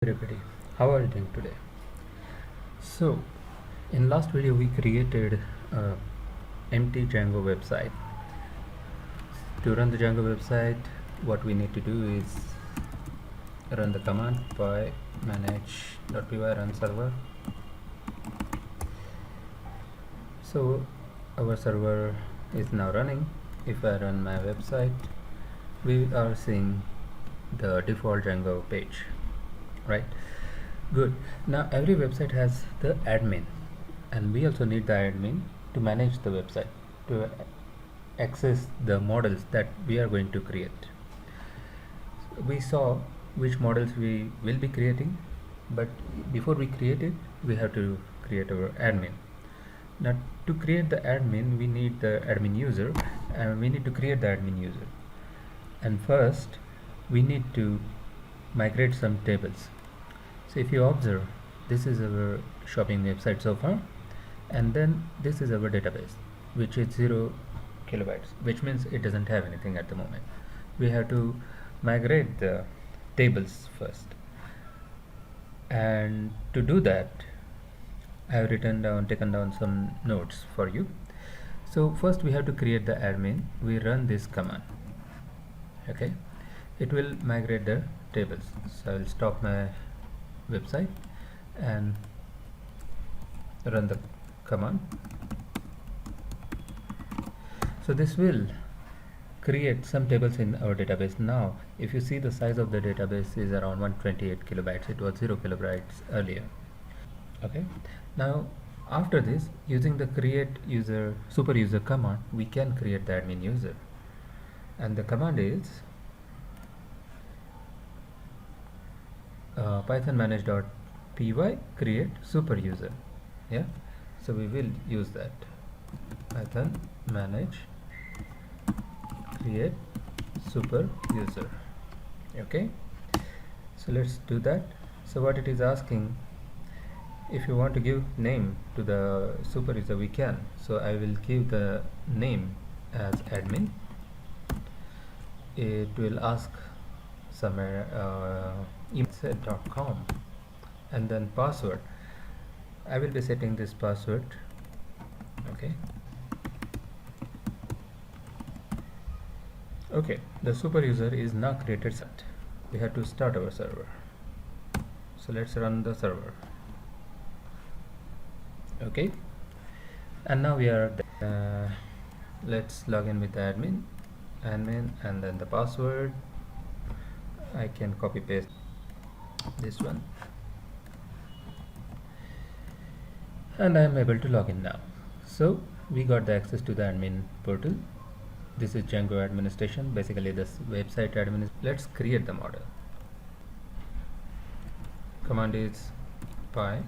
Everybody, how are you doing today? So in last video we created a empty Django website. To run the Django website, what we need to do is run the command by manage.py run server. So our server is now running. If I run my website, we are seeing the default Django page, right? Good. Now every website has the admin, and we also need the admin to manage the website, to access the models that we are going to create. We saw which models we will be creating, but before we create it, we have to create our admin. Now to create the admin, we need the admin user, and we need to create the admin user. And first, we need to migrate some tables. So if you observe, this is our shopping website so far, and then this is our database, which is 0 kilobytes, which means it doesn't have anything at the moment. We have to migrate the tables first, and to do that I have taken down some notes for you. So first we have to create the admin. We run this command, okay? It will migrate the tables. So I will stop my website and run the command. So this will create some tables in our database. Now if you see, the size of the database is around 128 kilobytes. It was 0 kilobytes earlier, okay? Now after this, using the create user super user command, we can create the admin user, and the command is python manage.py create super user. Yeah, so we will use that python manage create super user. Okay, so let's do that. So what it is asking, if you want to give name to the super user, we can. So I will give the name as admin. It will ask somewhere email.com, and then password. I will be setting this password, okay? Okay, the super user is now created. Set. We have to start our server. So let's run the server. Okay, and now we are let's log in with the admin, and then the password. I can copy paste this one, and I am able to log in now. So we got the access to the admin portal. This is Django administration, basically this website admin. Let's create the model. Command is py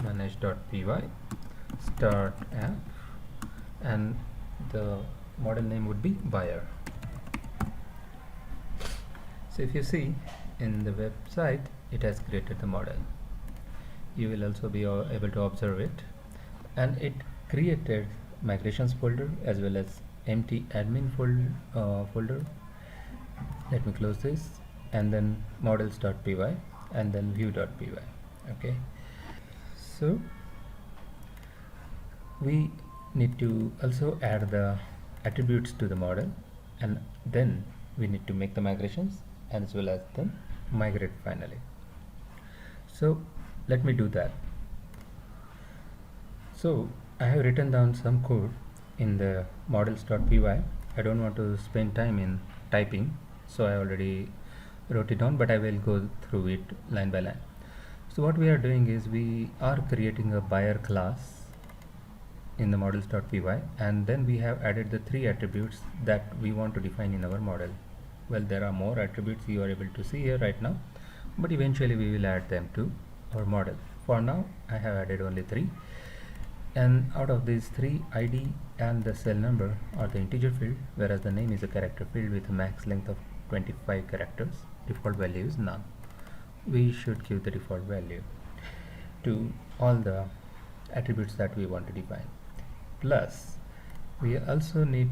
manage.py start app, and the model name would be buyer. So if you see in the website, it has created the model. You will also be able to observe it, and it created migrations folder as well as empty admin folder. Let me close this, and then models.py, and then view.py. okay, so we need to also add the attributes to the model, and then we need to make the migrations as well as then migrate finally. So let me do that. So I have written down some code in the models.py. I don't want to spend time in typing, so I already wrote it down, but I will go through it line by line. So what we are doing is we are creating a buyer class in the models.py, and then we have added the 3 attributes that we want to define in our model. Well, there are more attributes you are able to see here right now, but eventually we will add them to our model. For now I have added only 3, and out of these 3, ID and the cell number are the integer field, whereas the name is a character field with a max length of 25 characters. Default value is none. We should give the default value to all the attributes that we want to define. Plus we also need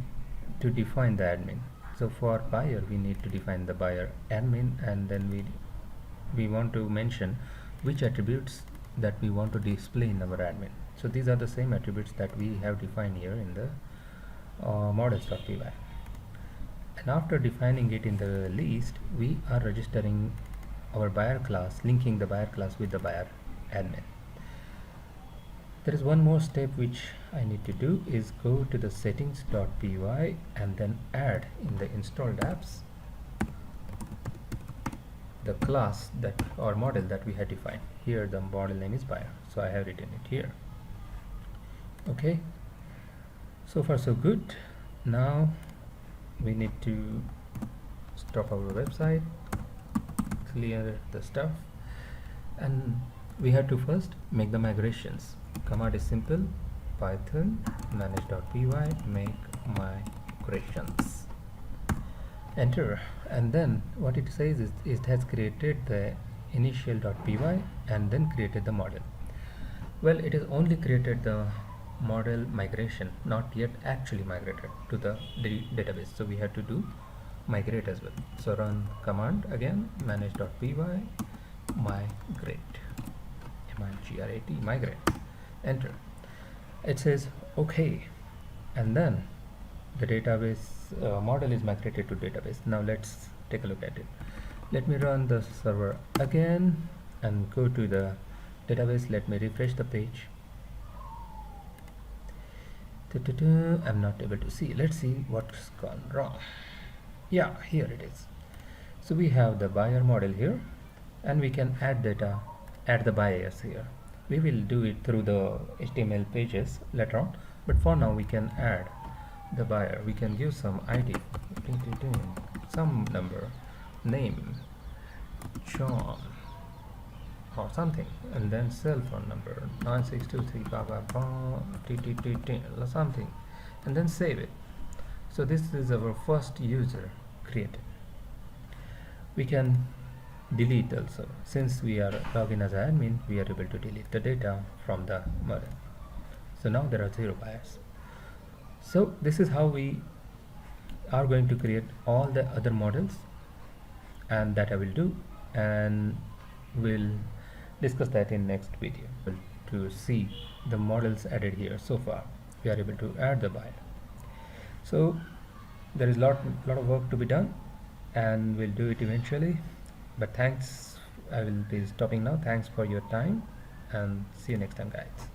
to define the admin. So for buyer, we need to define the buyer admin, and then we we want to mention which attributes that we want to display in our admin. So these are the same attributes that we have defined here in the models.py. And after defining it in the list, we are registering our buyer class, linking the buyer class with the buyer admin. There is one more step which I need to do, is go to the settings.py and then add in the installed apps the class that or model that we had defined. Here the model name is buyer, so I have written it here. Okay, so far so good. Now we need to stop our website, clear the stuff, and we have to first make the migrations. Command is simple: python manage.py make migrations. Enter, and then what it says is it has created the initial.py and then created the model. Well, it has only created the model migration, not yet actually migrated to the database, so we have to do migrate as well. So run command again, manage.py migrate, migrate, migrate. Enter. It says okay, and then the database model is migrated to database. Now let's take a look at it. Let me run the server again and go to the database. Let me refresh the page. I'm not able to see. Let's see what's gone wrong. Yeah, here it is. So we have the buyer model here, and we can add data, add the buyers here. We will do it through the HTML pages later on, but for now we can add the buyer. We can give some ID, some number, name, John, or something, and then cell phone number 9623 something, and then save it. So this is our first user created. We can delete also. Since we are logged in as an admin, we are able to delete the data from the model. So now there are 0 buyers. So this is how we are going to create all the other models, and that I will do, and we'll discuss that in next video. To see the models added here, so far we are able to add the buyer. So there is lot of work to be done, and we'll do it eventually. But thanks, I will be stopping now. Thanks for your time, and see you next time, guys.